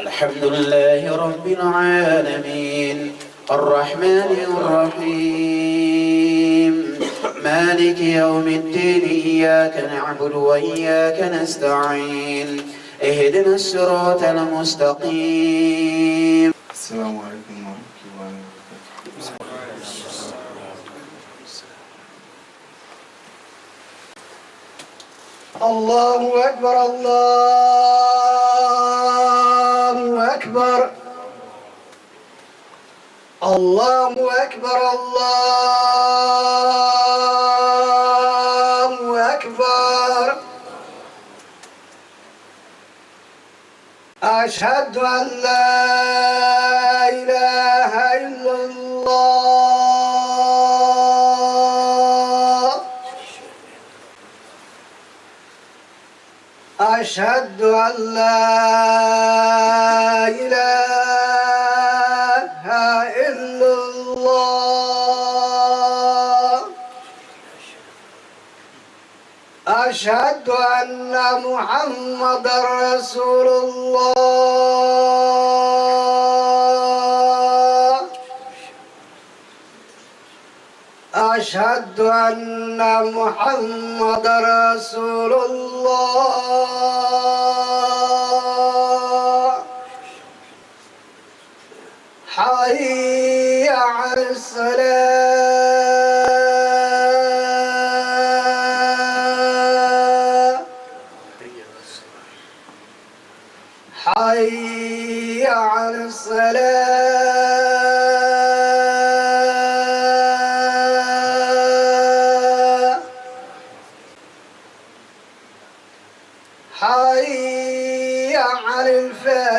الحمد لله رب العالمين الرحمن الرحيم مالك يوم الدين إياك نعبد وإياك نستعين اهدنا الصراط المستقيم. السلام عليكم ورحمة الله وبركاته. الله أكبر الله أكبر الله أكبر الله أكبر أشهد أن لا إله إلا الله أشهد أن لا إله إلا الله أشهد أن محمدا رسول الله أشهد أن محمدا رسول الله حي على الصلاة حي على الصلاة حي على الفلاح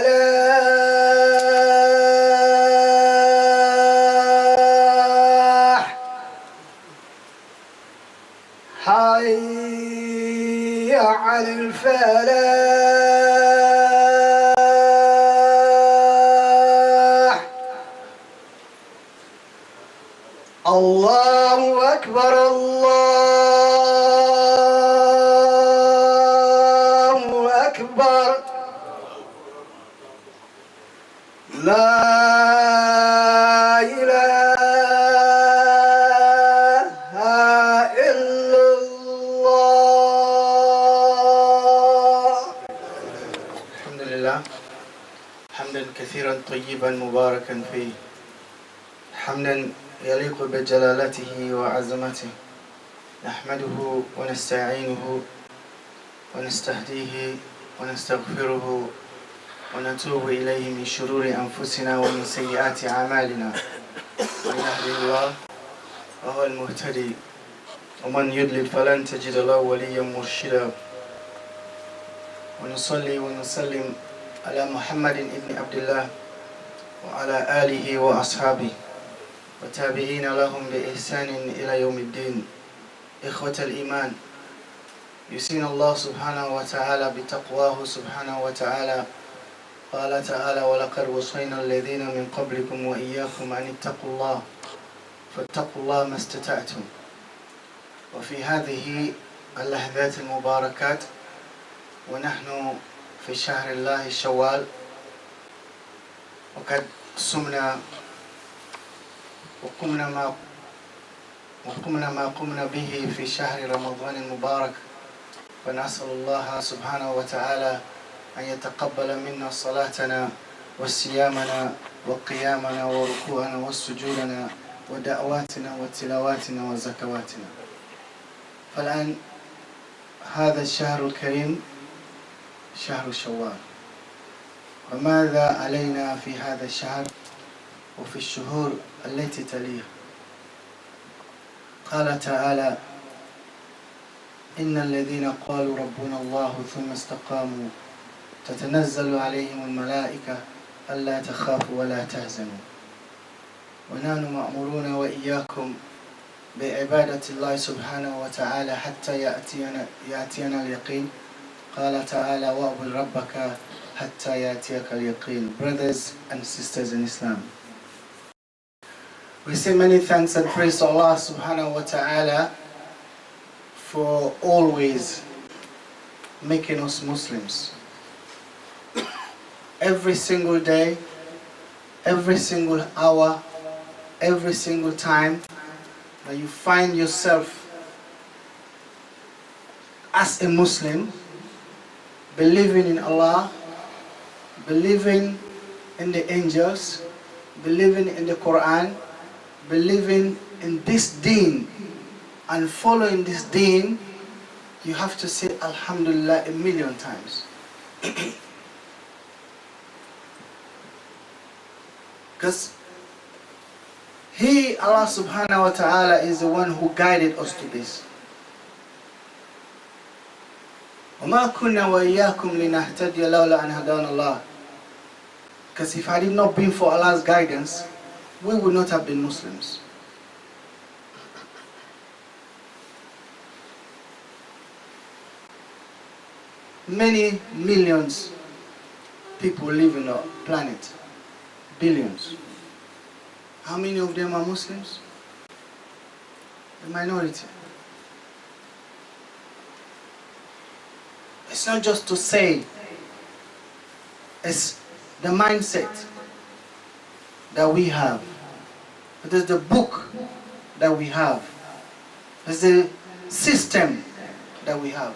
حي على الفلاح الله أكبر الله أكبر لا إله إلا الله. الحمد لله حمدا كثيرا طيبا مباركا فيه حمدا يليق بجلالته وعظمته نحمده ونستعينه ونستهديه ونستغفره ونتوب إليه من شرور أنفسنا ومن سيئات أعمالنا من يهده الله وهو المهتدي ومن يضلل فلن تجد له وليا مرشدا ونصلي ونسلم على محمد بن عبد الله وعلى آله وأصحابه وتابعين لهم بإحسان إلى يوم الدين. إخوة الإيمان، يسين الله سبحانه وتعالى بتقواه سبحانه وتعالى. قال تعالى: ولقد وصينا الذين من قبلكم وإياكم أن اتقوا الله فاتقوا الله ما استطعتم. وفي هذه اللحظات المباركات ونحن في شهر الله شوال، وقد صمنا وقمنا ما قمنا به في شهر رمضان المبارك، فنسأل الله سبحانه وتعالى أن يتقبل منا صلاتنا وصيامنا وقيامنا وركوعنا وسجودنا ودعواتنا وتلاواتنا وزكواتنا. فالآن هذا الشهر الكريم شهر شوال، وماذا علينا في هذا الشهر وفي الشهور التي تليه؟ قال تعالى: إن الذين قالوا ربنا الله ثم استقاموا تتنزل عليهم الملائكة ألا تخافوا ولا تحزنوا. ونحن مأمورون وإياكم بعبادة الله سبحانه وتعالى حتى يأتينا اليقين. قال تعالى: وَاعْبُدْ رَبَّكَ حتى يأتيك اليقين. Brothers and sisters in Islam, we say many thanks and praise to Allah subhanahu wa ta'ala for always making us Muslims. every single day, every single hour, every single time that you find yourself as a Muslim, believing in Allah, believing in the angels, believing in the Quran, believing in this deen and following this deen, you have to say Alhamdulillah a million times. Because He, Allah subhanahu wa ta'ala, is the one who guided us to this. وَمَا كُنَّا وَإِيَّاكُمْ لِنَهْتَدِيَ لَوْلَا أَنْ هَدَانَ اللَّهُ. Because if had it not been for Allah's guidance, we would not have been Muslims. Many millions people live on the planet. Billions. How many of them are Muslims? The minority. It's not just to say, it's the mindset that we have. It is the book that we have. It's the system that we have.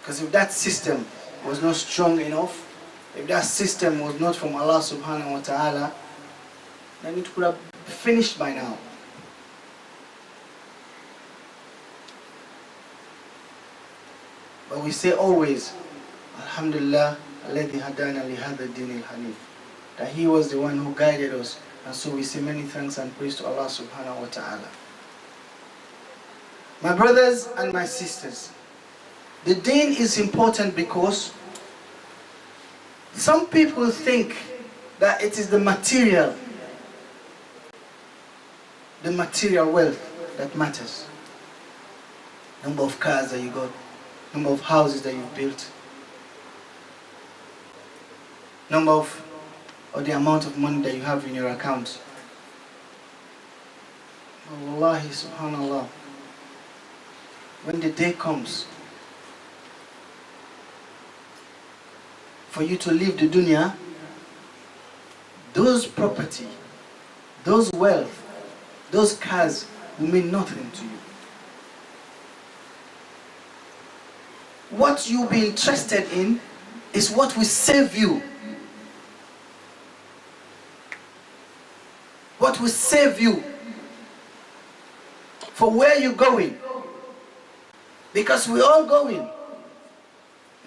Because if that system was not strong enough, if that system was not from Allah subhanahu wa ta'ala, then it would have finished by now. But we say always, Alhamdulillah, alladhi hadana li hadha din al-hanif. That He was the one who guided us. And so we say many thanks and praise to Allah subhanahu wa ta'ala. My brothers and my sisters, the deen is important because some people think that it is the material wealth that matters. Number of cars that you got, number of houses that you've built, number of, or the amount of money that you have in your account. Wallahi, subhanallah, when the day comes for you to leave the dunya, those property, those wealth, those cars will mean nothing to you. What you'll be interested in is what will save you. What will save you for where you're going. Because we're all going.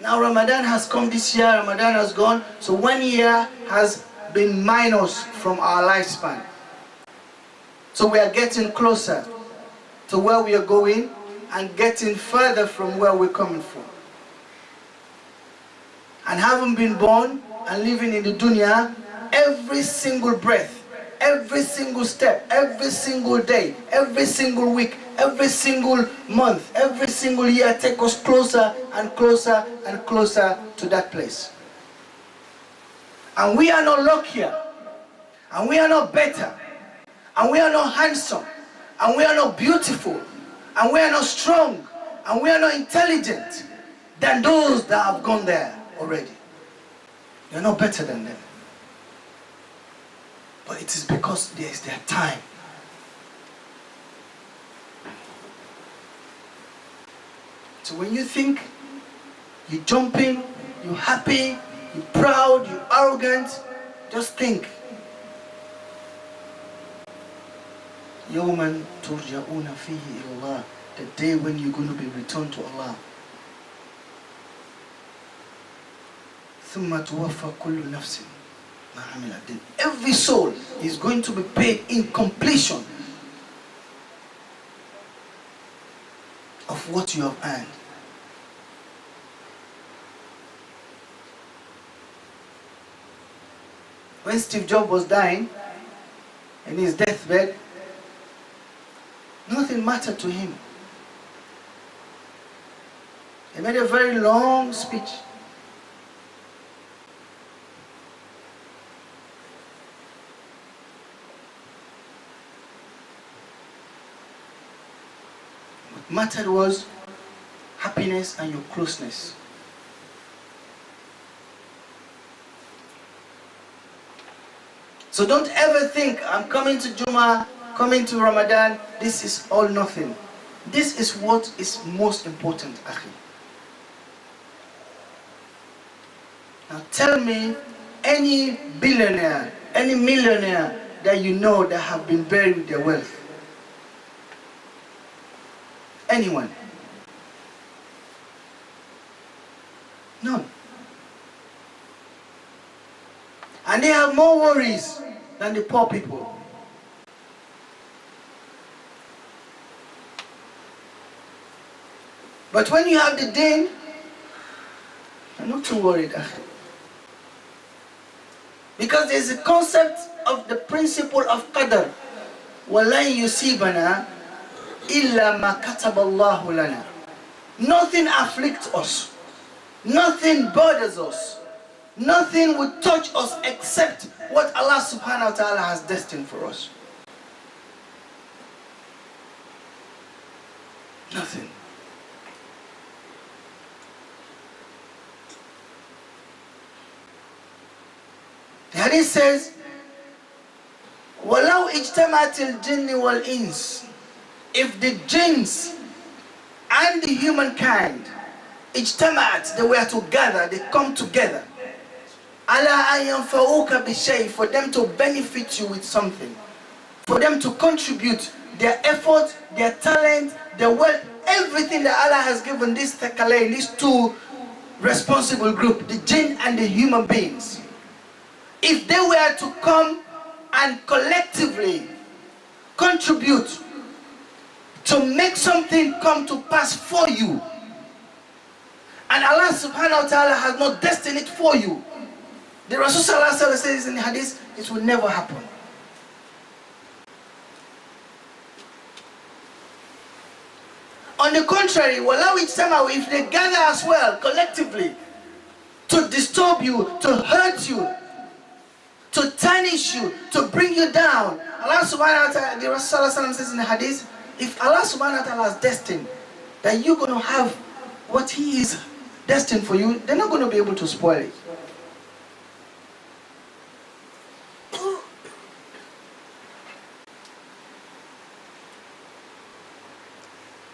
Now Ramadan has come this year, Ramadan has gone, so 1 year has been minus from our lifespan. So we are getting closer to where we are going and getting further from where we're coming from. And having been born and living in the dunya, every single breath, every single step, every single day, every single week, every single month, every single year take us closer and closer and closer to that place. And we are not luckier, and we are not better, and we are not handsome, and we are not beautiful, and we are not strong, and we are not intelligent than those that have gone there already. We are not better than them. But it is because there is their time. So when you think you're jumping, you're happy, you're proud, you're arrogant, just think. يَوْمًا تُرْجَعُونَ فِيهِ إِلَى اللَّهِ. The day when you're going to be returned to Allah. ثُمَّ تُوَفَّى كُلُّ نَفْسٍ مَا عَمِلَتْ. Every soul is going to be paid in completion of what you have earned. When Steve Jobs was dying in his deathbed, nothing mattered to him. He made a very long speech. What mattered was happiness and your closeness. So don't ever think, I'm coming to Juma, coming to Ramadan, this is all nothing. This is what is most important, Akhi. Now tell me any billionaire, any millionaire that you know that have been buried with their wealth. Anyone? None. And they have more worries than the poor people. But when you have the deen, you're not too worried. Because there's a concept of the principle of qadr. وَلَنْ يُصِيبَنَا إِلَّا مَا كَتَبَ اللَّهُ لَنَا. Nothing afflicts us. Nothing bothers us. Nothing will touch us except what Allah subhanahu wa ta'ala has destined for us. Nothing. The hadith says, وَلَوْ اجْتَمَعَتِ الْجِنِّ وَالْإِنسِ. If the jinns and the humankind اجتمعت, they were together, they come together, عَلَىٰ أَن يَنْفَعُوكَ بِشَيْءٍ, for them to benefit you with something, for them to contribute their effort, their talent, their wealth, everything that Allah has given this thaqalain, these two responsible group, the jinn and the human beings. If they were to come and collectively contribute to make something come to pass for you, and Allah subhanahu wa ta'ala has not destined it for you, the Rasul sallallahu alaihi wasallam says in the hadith, it will never happen. On the contrary, if they gather as well collectively to disturb you, to hurt you, to tarnish you, to bring you down, Allah subhanahu wa ta'ala, the Rasul sallallahu alaihi wasallam says in the hadith, if Allah subhanahu wa ta'ala has destined that you're going to have what He is destined for you, they're not going to be able to spoil it.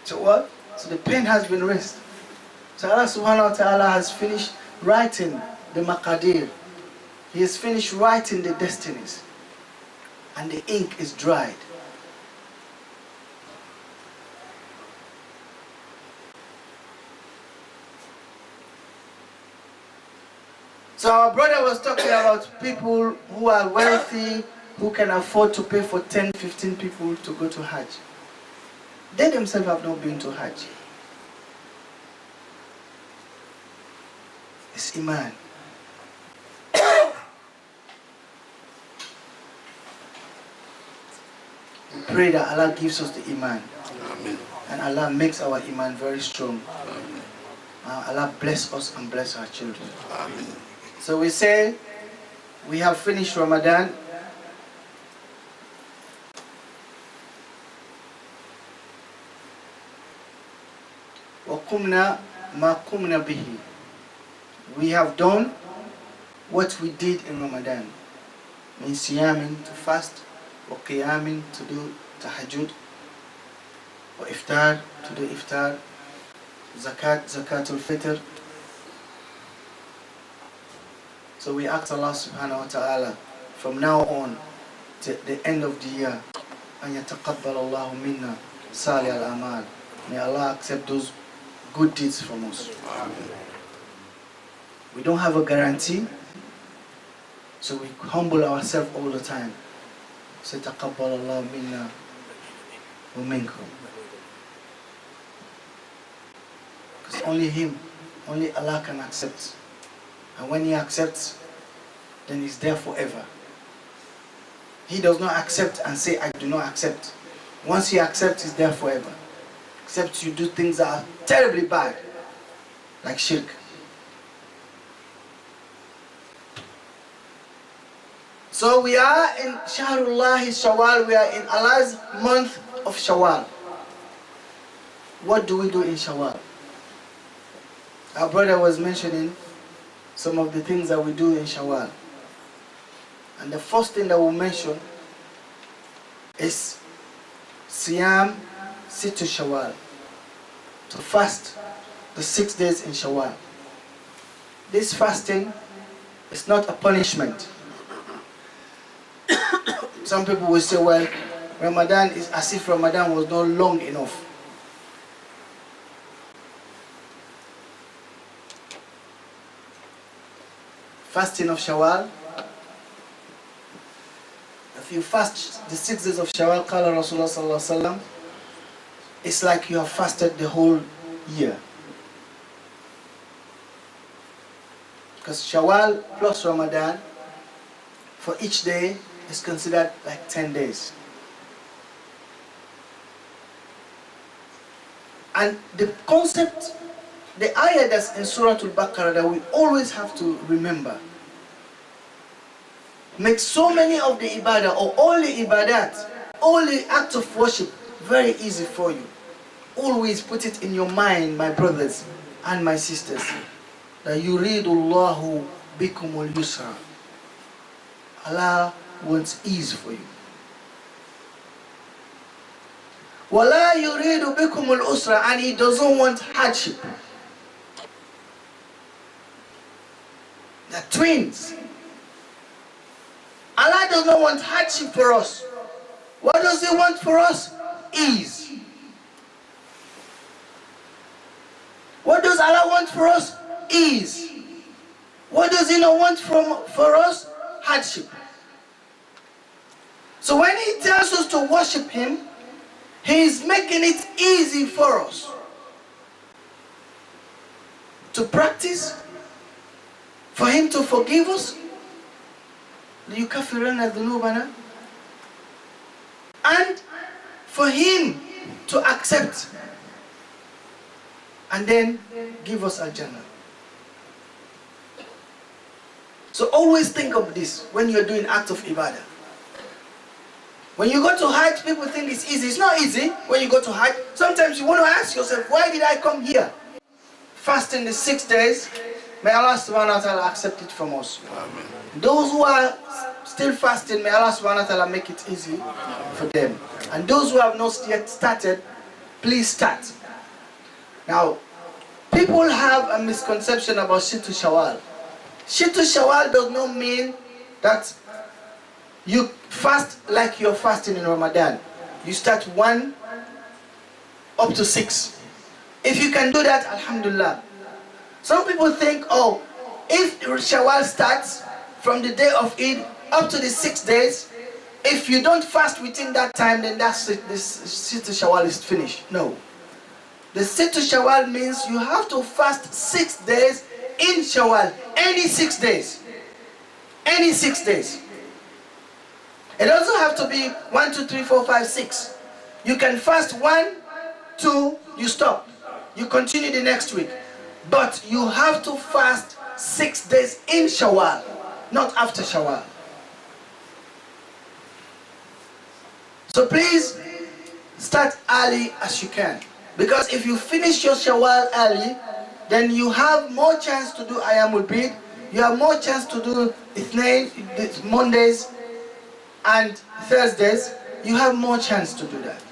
So what? So the pen has been raised. So Allah subhanahu wa ta'ala has finished writing the maqadir. He has finished writing the destinies. And the ink is dried. So our brother was talking about people who are wealthy, who can afford to pay for 10, 15 people to go to Hajj. They themselves have not been to Hajj. It's Iman. We pray that Allah gives us the Iman. Amen. And Allah makes our Iman very strong. Amen. Allah bless us and bless our children. Amen. So we say, we have finished Ramadan. وَقُمْنَا مَا قُمْنَا بِهِ. We have done what we did in Ramadan. Min siyamin, to fast, wa qiyamin, to do tahajjud, wa iftar, to do iftar, zakat, zakatul fitr. So we ask Allah subhanahu wa ta'ala from now on to the end of the year, أن يتقبل الله منا صالح الأعمال. May Allah accept those good deeds from us. Amen. We don't have a guarantee, so we humble ourselves all the time. Say تقبل الله منا ومنكم. Because only Him, only Allah can accept. And when He accepts, then He's there forever. He does not accept and say, I do not accept. Once He accepts, He's there forever. Except you do things that are terribly bad, like SHEIK. So we are in Shahrullah Shawwal, we are in Allah's month of Shawwal. What do we do in Shawwal? Our brother was mentioning some of the things that we do in Shawwal. And the first thing that we'll mention is Siyam Sittu Shawwal, to fast the 6 days in Shawwal. This fasting is not a punishment. Some people will say, well, Ramadan is as if Ramadan was not long enough. Fasting of Shawwal, if you fast the 6 days of Shawwal, Qala Rasulullah sallallahu alaihi wasallam, it's like you have fasted the whole year. Because Shawwal plus Ramadan, for each day, is considered like 10 days. And the concept, the ayah that's in Surah Al-Baqarah that we always have to remember, makes so many of the ibadah, or all the ibadat, all the acts of worship, very easy for you. Always put it in your mind, my brothers and my sisters, that yuridullahu bikumul yusra. Allah wants ease for you. Wala yuridu bikumul usra, and He doesn't want hardship. They're twins. Allah does not want hardship for us. What does He want for us? Ease. What does Allah want for us? Ease. What does He not want for us? Hardship. So when He tells us to worship Him, He is making it easy for us to practice, for Him to forgive us, لِيُكَفِّرَنَّ ذُنُوبَنَا, and for Him to accept and then give us Al-Jannah. So always think of this when you're doing acts of ibadah. When you go to Hajj, people think it's easy. It's not easy when you go to Hajj. Sometimes you want to ask yourself, why did I come here? Fasting the 6 days, may Allah subhanahu wa ta'ala accept it from us. Amen. Those who are still fasting, may Allah subhanahu wa ta'ala make it easy for them. And those who have not yet started, please start. Now, people have a misconception about Sittu Shawwal. Sittu Shawwal does not mean that you fast like you're fasting in Ramadan. You start 1 up to 6. If you can do that, Alhamdulillah. Some people think, oh, if Shawwal starts from the day of Eid up to the 6 days, if you don't fast within that time, then that's it. This Sittu Shawwal is finished. No. The Sittu Shawwal means you have to fast 6 days in Shawwal. Any 6 days. Any 6 days. It doesn't have to be 1, 2, 3, 4, 5, 6. You can fast 1, 2, you stop. You continue the next week. But you have to fast 6 days in Shawwal, not after Shawwal. So please start early as you can. Because if you finish your Shawwal early, then you have more chance to do Ayamul Bid. You have more chance to do Ithnain, Mondays and Thursdays. You have more chance to do that.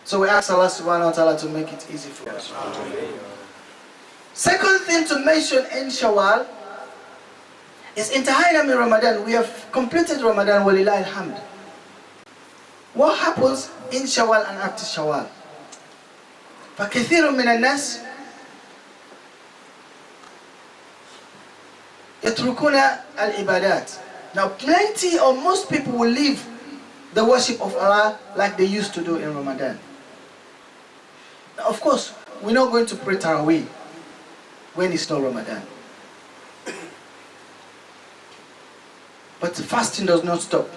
So we ask Allah subhanahu wa ta'ala to make it easy for us. Second thing to mention in Shawwal is Intahayna min Ramadan. We have completed Ramadan, walillah alhamd. What happens in Shawwal and after Shawwal? فَكَثِيرٌ مِنَ النَّاسِ يَتْرُكُونَ الْعِبَادَاتِ. Now plenty or most people will leave the worship of Allah like they used to do in Ramadan. Now, of course, we're not going to pray Taraweeh when it's not Ramadan. But fasting does not stop.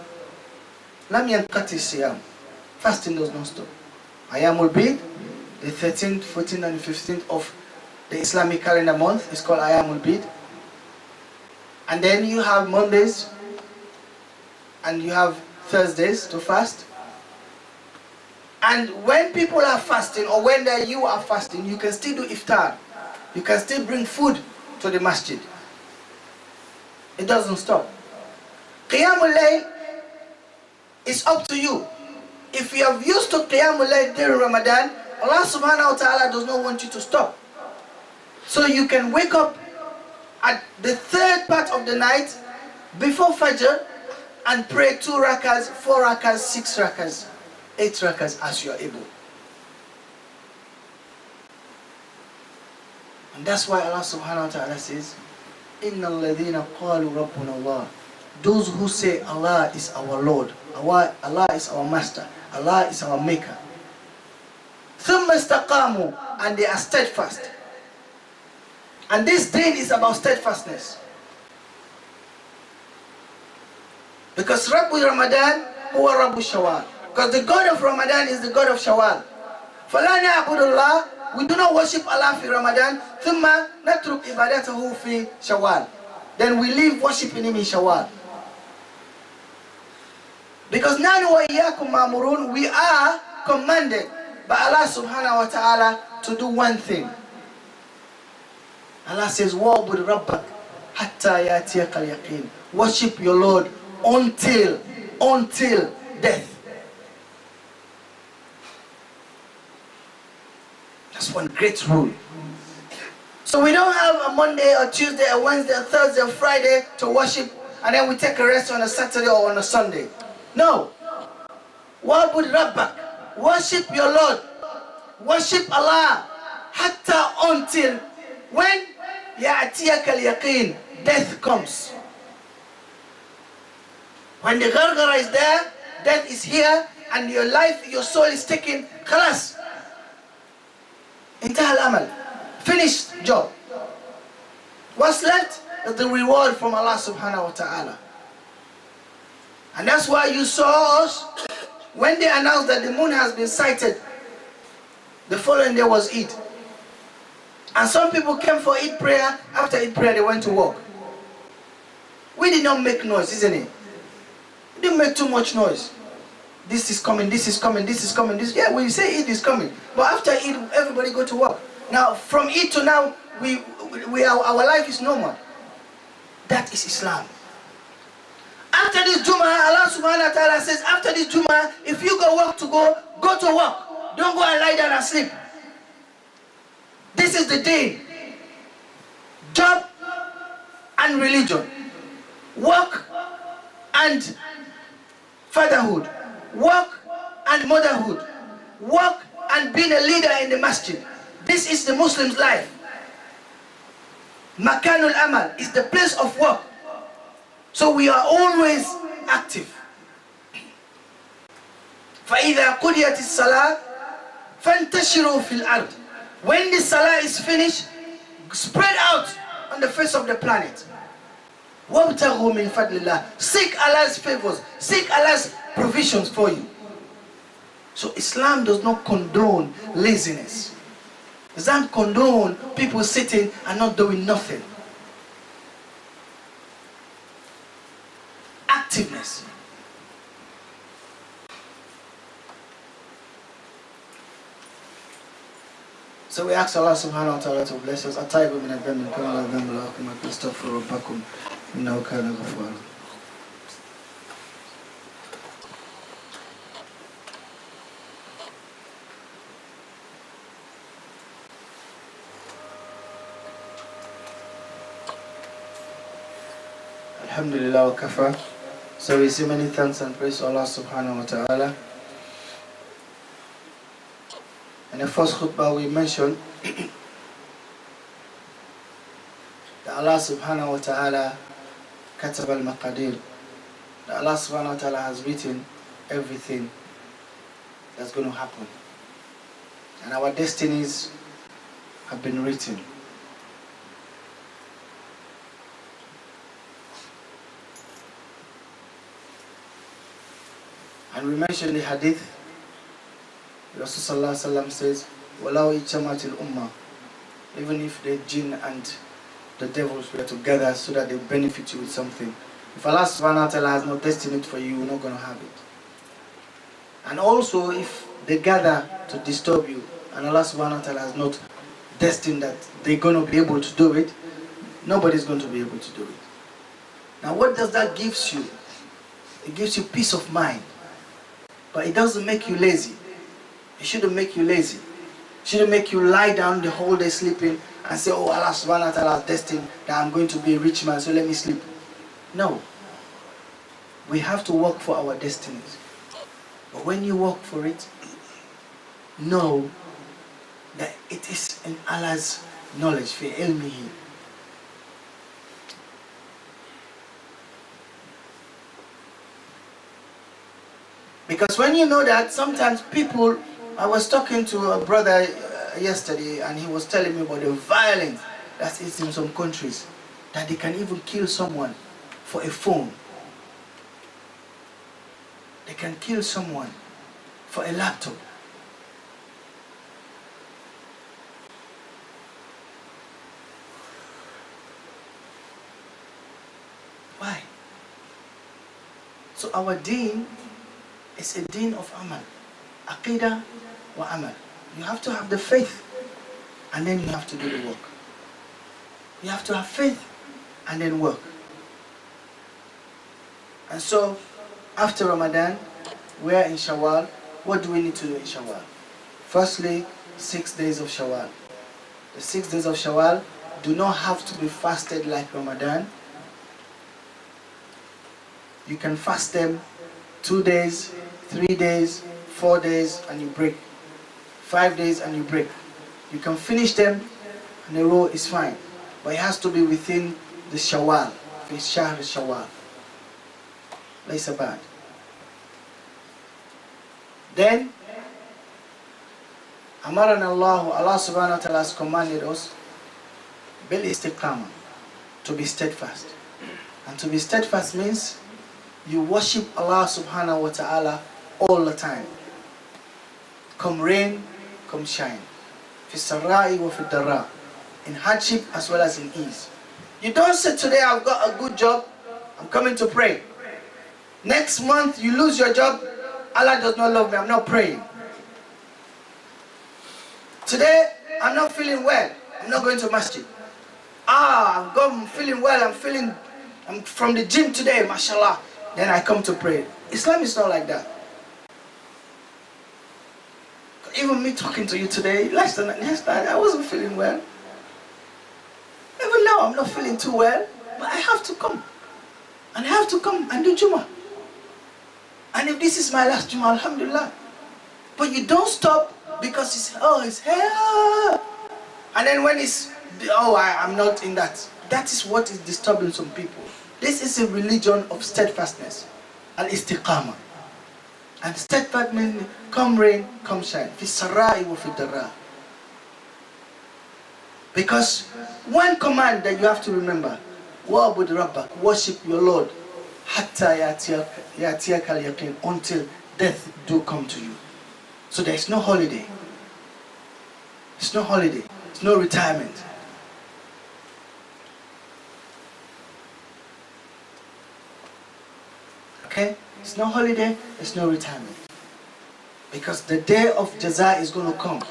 Lam yanqati siyam. Fasting does not stop. Ayamul Bid, the 13th, 14th and 15th of the Islamic calendar month is called Ayamul Bid. And then you have Mondays and you have Thursdays to fast. And when people are fasting or when you are fasting, you can still do iftar. You can still bring food to the masjid. It doesn't stop. Qiyamul Layl is up to you. If you have used to Qiyamul Layl during Ramadan, Allah subhanahu wa ta'ala does not want you to stop. So you can wake up at the third part of the night before Fajr and pray 2 rakas, 4 rakas, 6 rakas, 8 rakas as you are able. And that's why Allah subhanahu wa ta'ala says, Inna alladhina qalu rabbuna Allah. Those who say Allah is our Lord, Allah is our Master, Allah is our Maker. Thumma istaqamu, and they are steadfast. And this deen is about steadfastness. Because Rabbu Ramadan huwa Rabbu Shawwal. Because the God of Ramadan is the God of Shawwal. فَلَا نَعْبُدُ اللَّهِ, we do not worship Allah fi Ramadan. ثُمَّ نَتْرُكْ إِبَادَتَهُ fi Shawwal. Then we leave worshiping Him in Shawwal. Because نَحْنُ وَإِيَّاكُمْ مَأْمُورُونَ, we are commanded by Allah subhanahu wa ta'ala to do one thing. Allah says, وَعْبُدْ رَبَّكَ حَتَّى يَأْتِيَكَ الْيَقِينُ. Worship your Lord until death. That's one great rule. So we don't have a Monday or Tuesday or Wednesday or Thursday or Friday to worship and then we take a rest on a Saturday or on a Sunday. No. وَعْبُدْ رَبَّكَ, worship your Lord. Worship Allah. Hatta, until when يَأْتِيَكَ الْيَقِينُ, death comes. When the gargara is there, death is here, and your life, your soul is taken, khalas. Intahal amal. Finished job. What's left is the reward from Allah subhanahu wa ta'ala. And that's why you saw us, when they announced that the moon has been sighted, the following day was Eid. And some people came for Eid prayer, after Eid prayer they went to work. We did not make noise, isn't it? We didn't make too much noise. This is coming, this is coming, this is coming, this. Yeah, when you say Eid is coming. But after Eid, everybody go to work. Now, from Eid to now, our life is normal. That is Islam. After this Jummah, Allah subhanahu wa ta'ala says, after this Jummah, if you got work to go, go to work. Don't go and lie down and sleep. This is the day. Job and religion. Work and fatherhood. Work and motherhood. Work and being a leader in the masjid. This is the Muslim's life. Makanul Amal is the place of work. So we are always active. فَإِذَا قُضِيَتِ الصَّلَاةِ فَانْتَشِرُوا فِي الْأَرْضِ. When the salah is finished, spread out on the face of the planet. وَابْتَغُوا مِنْ فَضْلِ اللَّهِ. Seek Allah's favors. Seek Allah's provisions for you. So Islam does not condone laziness. Islam condone people sitting and not doing nothing. Activeness. So we ask Allah subhanahu wa ta'ala to bless us. Ataybu min al-dhanbi kama la dhanba lakum wa astaghfiru rabbakum innahu kana ghaffara. Alhamdulillah wa kafa. So we say many thanks and praise to Allah subhanahu wa ta'ala. In the first khutbah we mentioned that Allah subhanahu wa ta'ala katab al-maqadir, that Allah subhanahu wa ta'ala has written everything that's going to happen. And our destinies have been written. And we mentioned the hadith. Rasulullah sallallahu says, "Walau ijtamatil ummah," even if the jinn and the devils were together so that they benefit you with something. If Allah subhanahu wa ta'ala has not destined for you, you're not going to have it. And also, if they gather to disturb you, and Allah subhanahu wa ta'ala has not destined that they're going to be able to do it, nobody's going to be able to do it. Now, what does that give you? It gives you peace of mind. But it doesn't make you lazy. It shouldn't make you lazy. It shouldn't make you lie down the whole day sleeping and say, oh, Allah subhanahu wa ta'ala has destined that I'm going to be a rich man, so let me sleep. No. We have to work for our destinies. But when you work for it, know that it is in Allah's knowledge, fi ilmihi. Because when you know that, sometimes people, I was talking to a brother yesterday and he was telling me about the violence that is in some countries, that they can even kill someone for a phone. They can kill someone for a laptop. Why? So our deen is a deen of amal. Aqidah wa amal. You have to have the faith and then you have to do the work. You have to have faith and then work. And so after Ramadan, we are in Shawwal. What do we need to do in Shawwal? Firstly, 6 days of Shawwal. The 6 days of Shawwal do not have to be fasted like Ramadan. You can fast them 2 days, 3 days, 4 days, and you break. 5 days and you break. You can finish them and the row is fine. But it has to be within the Shawwal. في شهر Shawwal. ليس bad. Then, أمرنا الله, Allah subhanahu wa ta'ala has commanded us bil istiqamah, to be steadfast. And to be steadfast means you worship Allah subhanahu wa ta'ala all the time. Come rain, come shine. Fi sarra'i wa fi darra. In hardship as well as in ease. You don't say today I've got a good job, I'm coming to pray. Next month you lose your job, Allah does not love me, I'm not praying. Today I'm not feeling well, I'm not going to masjid. I'm feeling well, I'm from the gym today, mashallah. Then I come to pray. Islam is not like that. Even me talking to you today, last night I wasn't feeling well. Even now I'm not feeling too well, but I have to come. And I have to come and do Jummah. And if this is my last Jummah, alhamdulillah. But you don't stop because it's here. And then when I'm not in that. That is what is disturbing some people. This is a religion of steadfastness. Al-istiqamah. And steadfast means come rain, come shine. Fi sarra'i wa fi darra. Because one command that you have to remember, wa'bud rabbak, worship your Lord, hatta yatiyaka al-yaqin, until death do come to you. So there is no holiday. It's no holiday. It's no retirement. Okay? It's no holiday, it's no retirement. Because the day of Jaza is going to come.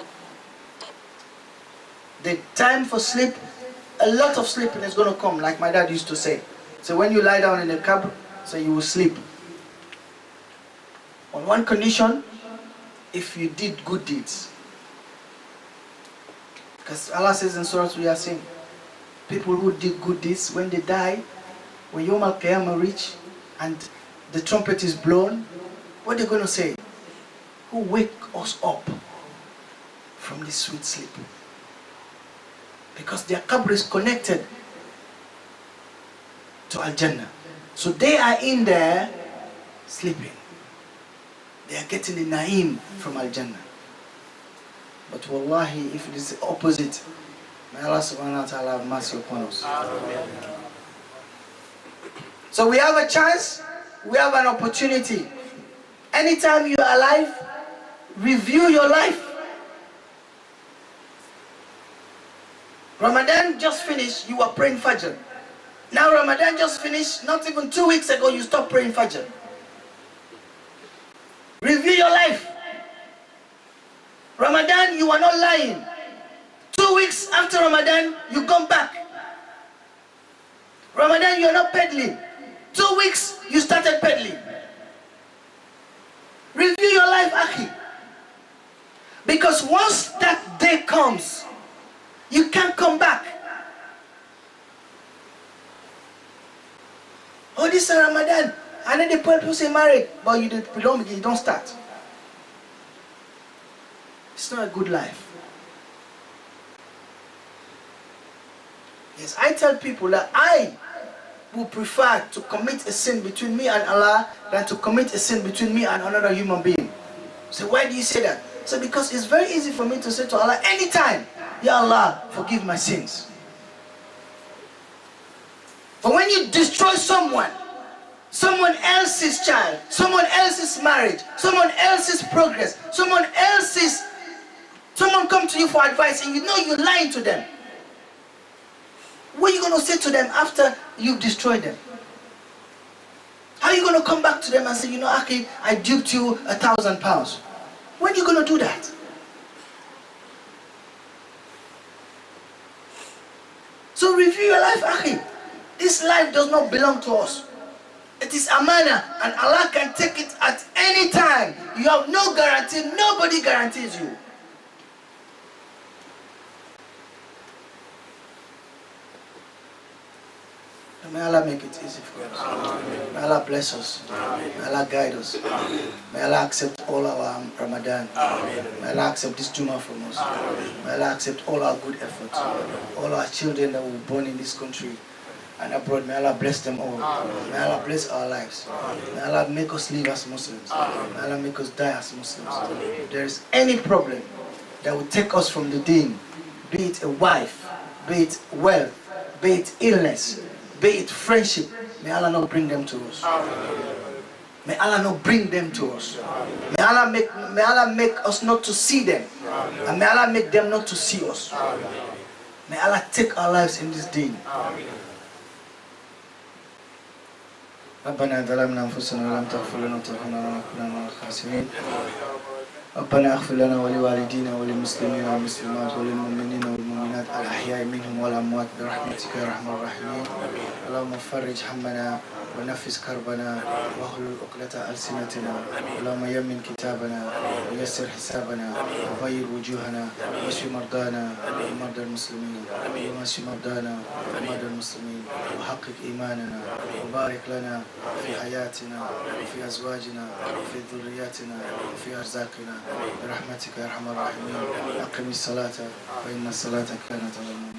The time for sleep, a lot of sleeping is going to come, like my dad used to say. So when you lie down in the cab, so you will sleep. On one condition, if you did good deeds. Because Allah says in Surah Yasin, people who did good deeds, when they die, when Yawm al-Qiyamah reach, and the trumpet is blown, what are they going to say? Who wake us up from this sweet sleep? Because their qabr is connected to Al-Jannah. So they are in there sleeping. They are getting the na'im from Al-Jannah. But wallahi, if it is the opposite, may Allah subhanahu wa ta'ala have mercy upon us. So we have a chance, we have an opportunity. Anytime you are alive, review your life. Ramadan just finished, you were praying Fajr. Now Ramadan just finished, not even 2 weeks ago you stopped praying Fajr. Review your life. Ramadan, you are not lying. 2 weeks after Ramadan, you come back. Ramadan, you are not peddling. 2 weeks, you started peddling. Review your life, Akhi. Because once that day comes, you can't come back. Oh, this is Ramadan. And then the people say married, but you don't start. It's not a good life. Yes, I tell people that I would prefer to commit a sin between me and Allah than to commit a sin between me and another human being. So why do you say that? So because it's very easy for me to say to Allah anytime, Ya Allah, forgive my sins. But when you destroy someone else's child, someone else's marriage, someone else's progress, someone come to you for advice and you know you're lying to them, what are you going to say to them after you've destroyed them? How are you going to come back to them and say, you know, Aki, I duped you £1,000? When are you going to do that? So review your life, Aki. This life does not belong to us. It is amana, and Allah can take it at any time. You have no guarantee. Nobody guarantees you. May Allah make it easy for us. May Allah bless us. May Allah guide us. May Allah accept all our Ramadan. May Allah accept this Jummah from us. May Allah accept all our good efforts. All our children that were born in this country and abroad, may Allah bless them all. May Allah bless our lives. May Allah make us live as Muslims. May Allah make us die as Muslims. If there is any problem that will take us from the deen, be it a wife, be it wealth, be it illness, be it friendship, may Allah not bring them to us. May Allah not bring them to us. May Allah make us not to see them. And may Allah make them not to see us. May Allah take our lives in this deen. ربنا ظلمنا أنفسنا ولم تغفر لنا وترحمنا لنكونن من الخاسرين. ربنا اغفر لنا ولوالدينا وللمسلمين والمسلمات وللمؤمنين والمؤمنات الأحياء منهم والأموات برحمتك يا أرحم الراحمين. اللهم فرج همنا ونفس كربنا واحلل عقدة ألسنتنا. اللهم يمن كتابنا ويسر حسابنا وغير وجوهنا واشف مرضانا ومرضى المسلمين واشف مرضانا ومرضى المسلمين وحقق إيماننا وبارك لنا في حياتنا وفي أزواجنا وفي ذرياتنا وفي أرزاقنا برحمتك يا أرحم الراحمين. أقم الصلاة فإن الصلاة كانت على المؤمنين